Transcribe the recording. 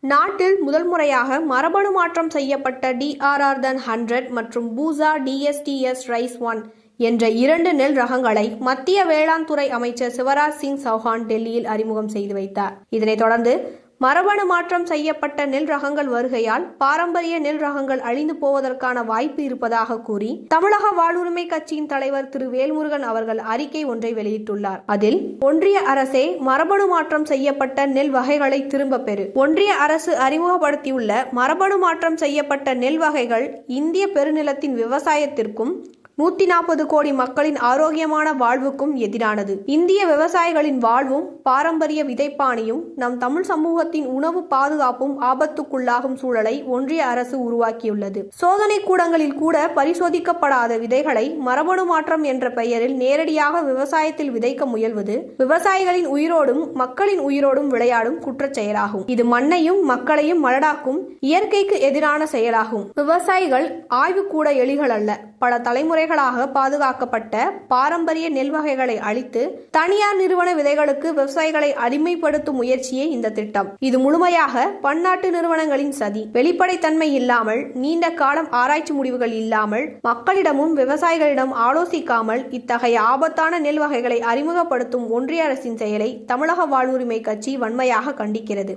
நாட்டில் முதல் முறையாக மரபணு மாற்றம் செய்யப்பட்ட DRR-100 மற்றும் பூசா DSTS ரைஸ் 1 என்ற 2 நெல் ரகங்களை மத்திய வேளாண் துறை அமைச்சர் சிவராஜ் சிங் சௌஹான் டெல்லியில் அறிமுகம் செய்து வைத்தார். இதனைத் தொடர்ந்து மரபணு மாற்றம் செய்யப்பட்ட நெல் ரகங்கள் வருகையால் பாரம்பரிய நெல் ரகங்கள் அழிந்து போவதற்கான வாய்ப்பு இருப்பதாக கூறி தமிழக வாழ்வுரிமை கட்சியின் தலைவர் திரு வேல்முருகன் அவர்கள் அறிக்கை ஒன்றை வெளியிட்டுள்ளார். அதில் ஒன்றிய அரசே மரபணு மாற்றம் செய்யப்பட்ட நெல் வகைகளை திரும்ப பெறு. ஒன்றிய அரசு அறிமுகப்படுத்தியுள்ள மரபணு மாற்றம் செய்யப்பட்ட நெல் வகைகள் இந்திய பெருநிலத்தின் விவசாயத்திற்கும் 140 கோடி மக்களின் ஆரோக்கியமான வாழ்வுக்கும் எதிரானது. இந்திய விவசாயிகளின் வாழ்வும் பாரம்பரிய விதைப்பாணியும் நம் தமிழ் சமூகத்தின் உணவு பாதுகாப்பும் ஆபத்துக்குள்ளாகும் சூழலை ஒன்றிய அரசு உருவாக்கியுள்ளது. சோதனை கூடங்களில் கூட பரிசோதிக்கப்படாத விதைகளை மரபணு மாற்றம் என்ற பெயரில் நேரடியாக விவசாயத்தில் விதைக்க முயல்வது விவசாயிகளின் உயிரோடும் மக்களின் உயிரோடும் விளையாடும் குற்றச் செயலாகும். இது மண்ணையும் மக்களையும் மலடாக்கும் இயற்கைக்கு எதிரான செயலாகும். விவசாயிகள் ஆய்வுக்கூட எலிகள் அல்ல. பல தலைமுறைகளாக பாதுகாக்கப்பட்ட பாரம்பரிய நெல் வகைகளை அழித்து தனியார் நிறுவன விதைகளுக்கு விவசாயிகளை அடிமைப்படுத்தும் முயற்சியே இந்த திட்டம். இது முழுமையாக பன்னாட்டு நிறுவனங்களின் சதி. வெளிப்படைத்தன்மை இல்லாமல், நீண்ட காலம் ஆராய்ச்சி முடிவுகள் இல்லாமல், மக்களிடமும் விவசாயிகளிடம் ஆலோசிக்காமல் இத்தகைய ஆபத்தான நெல் வகைகளை அறிமுகப்படுத்தும் ஒன்றிய அரசின் செயலை தமிழக வாழ்வுரிமை கட்சி வன்மையாக கண்டிக்கிறது.